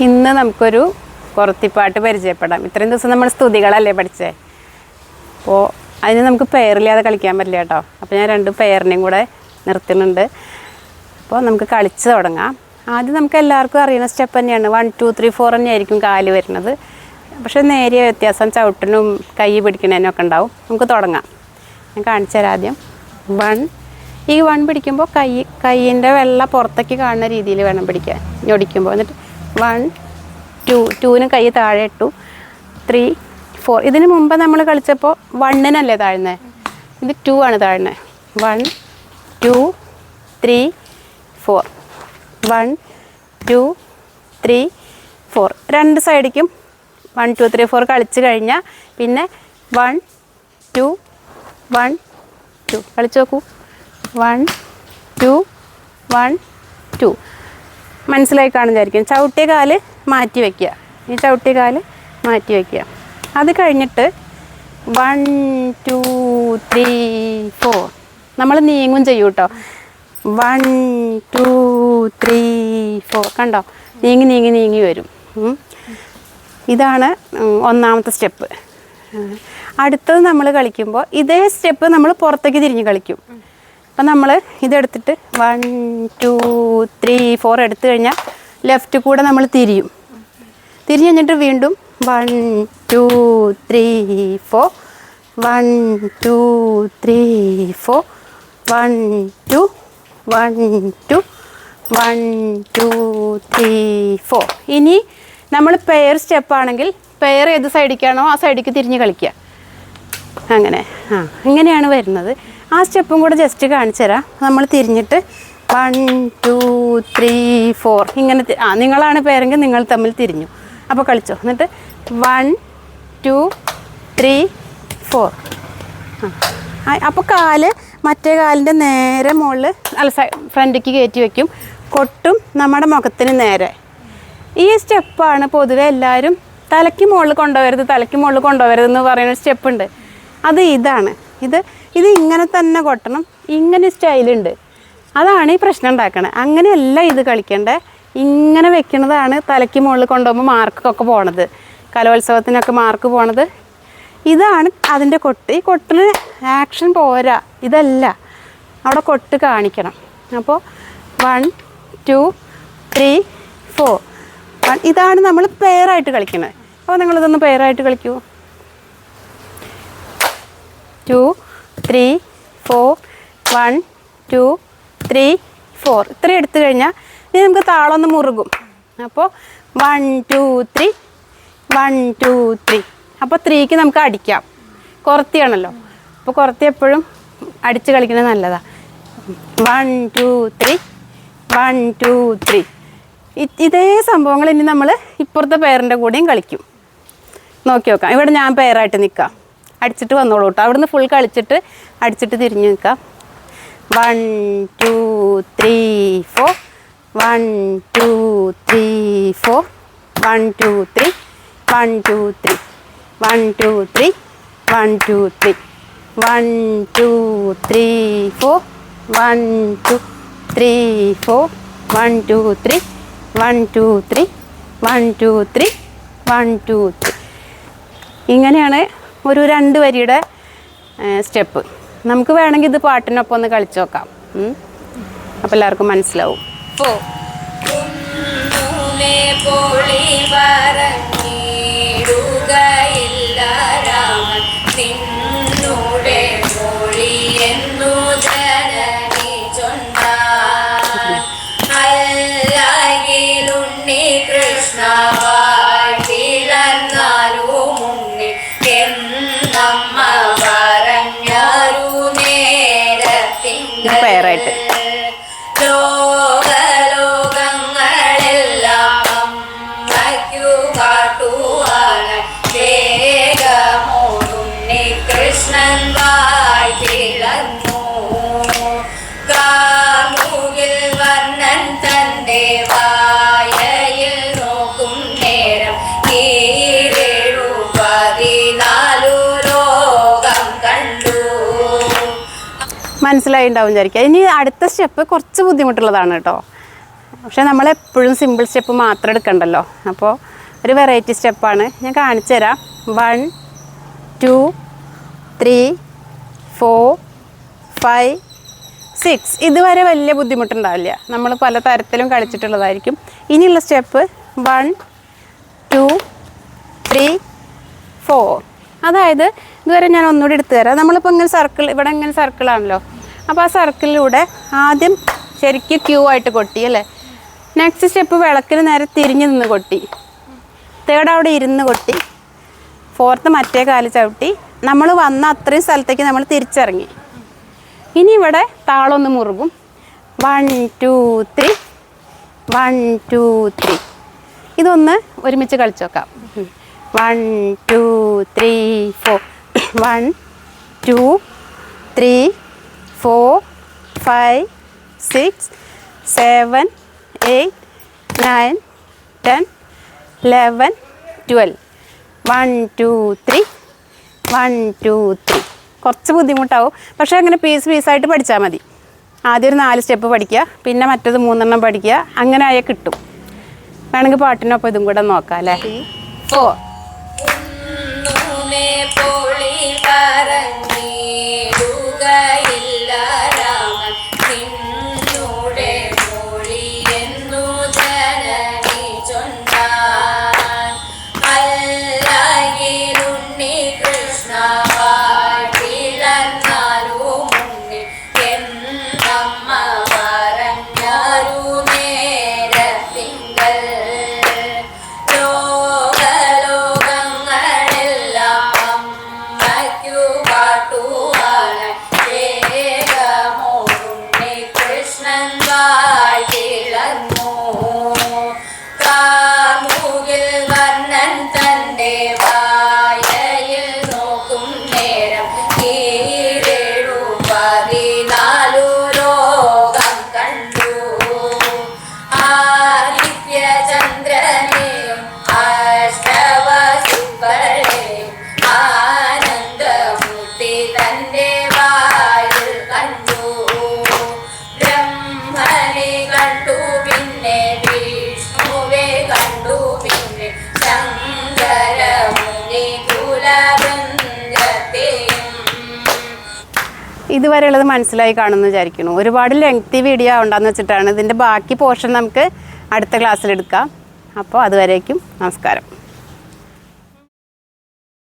ഇന്ന് നമുക്കൊരു കുറത്തിപ്പാട്ട് പരിചയപ്പെടാം. ഇത്രയും ദിവസം നമ്മൾ സ്തുതികളല്ലേ പഠിച്ചേ. അപ്പോൾ അതിന് നമുക്ക് പെയറില്ലാതെ കളിക്കാൻ പറ്റില്ല കേട്ടോ. അപ്പോൾ ഞാൻ 2 പെയറിനെയും കൂടെ നിർത്തുന്നുണ്ട്. അപ്പോൾ നമുക്ക് കളിച്ച് തുടങ്ങാം. ആദ്യം നമുക്ക് എല്ലാവർക്കും അറിയുന്ന സ്റ്റെപ്പ് തന്നെയാണ്. 1 2 3 4 തന്നെയായിരിക്കും കാല് വരുന്നത്. പക്ഷേ നേരിയ വ്യത്യാസം ചവിട്ടിനും കൈ പിടിക്കണതിനൊക്കെ ഉണ്ടാവും. നമുക്ക് തുടങ്ങാം. ഞാൻ കാണിച്ചു തരാം. ആദ്യം 1. ഈ 1 പിടിക്കുമ്പോൾ കൈയിൻ്റെ വെള്ള പുറത്തേക്ക് കാണുന്ന രീതിയിൽ വേണം പിടിക്കാൻ. ഞൊടിക്കുമ്പോൾ എന്നിട്ട് 1 2 2ന് കൈ താഴെ ഇട്ടു. 3 4. ഇതിന് മുമ്പ് നമ്മൾ കളിച്ചപ്പോൾ 1-നല്ലേ താഴ്ന്നത്, ഇത് 2 ആണ് താഴ്ന്നത്. 1 2 3 4. 1 2 3 4. 2 സൈഡിക്കും 1 2 3 4 കളിച്ച് കഴിഞ്ഞാൽ പിന്നെ 1 2 1 2 കളിച്ച് നോക്കൂ. 1 2 1 2. മനസ്സിലായി കാണുന്നതായിരിക്കും. ചവിട്ടിയ കാല് മാറ്റി വയ്ക്കുക. ഈ ചവിട്ടിയ കാല് മാറ്റി വയ്ക്കുക. അത് കഴിഞ്ഞിട്ട് 1 2 3 4 നമ്മൾ നീങ്ങും ചെയ്യും കേട്ടോ. 1 2 3 4 കണ്ടോ, നീങ്ങി നീങ്ങി നീങ്ങി വരും. ഇതാണ് ഒന്നാമത്തെ സ്റ്റെപ്പ്. അടുത്തത് നമ്മൾ കളിക്കുമ്പോൾ ഇതേ സ്റ്റെപ്പ് നമ്മൾ പുറത്തേക്ക് തിരിഞ്ഞ് കളിക്കും. അപ്പം നമ്മൾ ഇതെടുത്തിട്ട് 1 2 3 4 എടുത്തു കഴിഞ്ഞാൽ ലെഫ്റ്റ് കൂടെ നമ്മൾ തിരിയും. തിരിഞ്ഞ് കഴിഞ്ഞിട്ട് വീണ്ടും 1 2 3 4 1 2 3 4 1 2 1 2 1 2 3 4. ഇനി നമ്മൾ പെയർ സ്റ്റെപ്പാണെങ്കിൽ പെയർ ഏത് സൈഡിലേക്കാണോ ആ സൈഡിലേക്ക് തിരിഞ്ഞ് കളിക്കുക. അങ്ങനെ ഇങ്ങനെയാണ് വരുന്നത്. ആ സ്റ്റെപ്പും കൂടെ ജസ്റ്റ് കാണിച്ചു തരാം. നമ്മൾ തിരിഞ്ഞിട്ട് 1 2 3 4 ഇങ്ങനെ നിങ്ങളാണ് പേരെങ്കിൽ നിങ്ങൾ തമ്മിൽ തിരിഞ്ഞു. അപ്പോൾ കളിച്ചോ. എന്നിട്ട് 1 2 3 4. അപ്പോൾ കാല് മറ്റേ കാലിൻ്റെ നേരെ മുകളിൽ ഫ്രണ്ടിലേക്ക് കയറ്റി വയ്ക്കും. കൊട്ടും നമ്മുടെ മുഖത്തിന് നേരെ. ഈ സ്റ്റെപ്പാണ് പൊതുവെ എല്ലാവരും തലയ്ക്ക് മുകളിൽ കൊണ്ടുപോകരുതെന്ന് പറയുന്ന സ്റ്റെപ്പുണ്ട്. അത് ഇതാണ്. ഇത് ഇങ്ങനെ തന്നെ കൊട്ടണം. ഇങ്ങനെ സ്റ്റൈലുണ്ട്. അതാണ് ഈ പ്രശ്നം ഉണ്ടാക്കണത്. അങ്ങനെയല്ല ഇത് കളിക്കേണ്ടത്. ഇങ്ങനെ വെക്കുന്നതാണ് തലയ്ക്ക് മുകളിൽ കൊണ്ടുപോകുമ്പോൾ മാർക്കൊക്കെ പോണത്, കലോത്സവത്തിനൊക്കെ മാർക്ക് പോണത്. ഇതാണ് അതിൻ്റെ കൊട്ട്. ഈ കൊട്ടിന് ആക്ഷൻ പോരാ. ഇതല്ല, അവിടെ കൊട്ട് കാണിക്കണം. അപ്പോൾ 1 2 3 4 1. ഇതാണ് നമ്മൾ പെയറായിട്ട് കളിക്കുന്നത്. അപ്പോൾ നിങ്ങളിതൊന്ന് പെയറായിട്ട് കളിക്കൂ. 2 3 4 1 2 3 4. ഇത്രയും എടുത്തു കഴിഞ്ഞാൽ ഇനി നമുക്ക് താളം ഒന്ന് മുറുകും. അപ്പോൾ 1 2 3 1 2 3. അപ്പോൾ 3ക്ക് നമുക്ക് അടിക്കാം. കുറത്തിയാണല്ലോ. അപ്പോൾ കുറത്തി എപ്പോഴും അടിച്ച് കളിക്കുന്നത് നല്ലതാണ്. 1 2 3 1 2 3. ഇതേ സംഭവങ്ങൾ ഇനി നമ്മൾ ഇപ്പുറത്തെ പെയറിൻ്റെ കൂടെയും കളിക്കും. നോക്കി നോക്കാം. ഇവിടെ ഞാൻ പെയറായിട്ട് നിൽക്കാം. അടിച്ചിട്ട് വന്നോളൂ കേട്ടോ. അവിടുന്ന് ഫുൾ കളിച്ചിട്ട് അടിച്ചിട്ട് തിരിഞ്ഞ് നിൽക്കാം. 1 2 3 4 1 2 3 4 1 2 3 1 2 3 1 2 3 1 2 3 1 2 3 4 1 2 3 4 1 2 3 1 2 3 1 2 3 1 2 3. ഇങ്ങനെയാണ് ഒരു 2 വരിയുടെ സ്റ്റെപ്പ്. നമുക്ക് വേണമെങ്കിൽ ഇത് പാട്ടിനൊപ്പം ഒന്ന് കളിച്ചു നോക്കാം. അപ്പോൾ എല്ലാവർക്കും മനസ്സിലാവും. പെയറായിട്ട് മനസ്സിലായി ഉണ്ടാവും വിചാരിക്കുക. ഇനി അടുത്ത സ്റ്റെപ്പ് കുറച്ച് ബുദ്ധിമുട്ടുള്ളതാണ് കേട്ടോ. പക്ഷേ നമ്മളെപ്പോഴും സിമ്പിൾ സ്റ്റെപ്പ് മാത്രം എടുക്കണ്ടല്ലോ. അപ്പോൾ ഒരു വെറൈറ്റി സ്റ്റെപ്പാണ് ഞാൻ കാണിച്ചു തരാം. 1 2 3 4 5 6. ഇതുവരെ വലിയ ബുദ്ധിമുട്ടുണ്ടാവില്ല, നമ്മൾ പല തരത്തിലും കളിച്ചിട്ടുള്ളതായിരിക്കും. ഇനിയുള്ള സ്റ്റെപ്പ് 1 2 3 4. അതായത് ഇതുവരെ ഞാൻ ഒന്നുകൂടി എടുത്തു തരാം. നമ്മളിപ്പോൾ ഇങ്ങനെ സർക്കിൾ, ഇവിടെ ഇങ്ങനെ സർക്കിളാണല്ലോ. അപ്പോൾ ആ സർക്കിളിലൂടെ ആദ്യം ശരിക്കും ക്യൂ ആയിട്ട് കൊട്ടി അല്ലേ. നെക്സ്റ്റ് സ്റ്റെപ്പ് വിളക്കിന് നേരെ തിരിഞ്ഞ് നിന്ന് കൊട്ടി. തേർഡ് അവിടെ ഇരുന്ന് കൊട്ടി. ഫോർത്ത് മറ്റേ കാല് ചവിട്ടി. നമ്മൾ വന്ന അത്രയും സ്ഥലത്തേക്ക് നമ്മൾ തിരിച്ചിറങ്ങി. ഇനി ഇവിടെ താളമൊന്ന് മുറുകും. 1 2 3 1 2 3. ഇതൊന്ന് ഒരുമിച്ച് കളിച്ചു നോക്കാം. 1 2 3 4 1 2 3 4 5 6 7 8 9 10 11 12 1 2 3 1 2 3. കുറച്ച് ബുദ്ധിമുട്ടാവും, പക്ഷേ അങ്ങനെ പീസായിട്ട് പഠിച്ചാൽ മതി. ആദ്യം ഒരു 4 സ്റ്റെപ്പ് പഠിക്കുക, പിന്നെ മറ്റത് 3 പഠിക്കുക. അങ്ങനെ ആയാൽ കിട്ടും. വേണമെങ്കിൽ പാട്ടിനൊപ്പം ഇതും കൂടെ നോക്കാം അല്ലേ. 4 ഇതുവരെയുള്ളത് മനസ്സിലായി കാണുമെന്ന് വിചാരിക്കുന്നു. ഒരുപാട് ലെങ്തി വീഡിയോ ആവണ്ടെന്ന് വെച്ചിട്ടാണ്. ഇതിൻ്റെ ബാക്കി പോർഷൻ നമുക്ക് അടുത്ത ക്ലാസ്സിലെടുക്കാം. അപ്പോൾ അതുവരേക്കും നമസ്കാരം.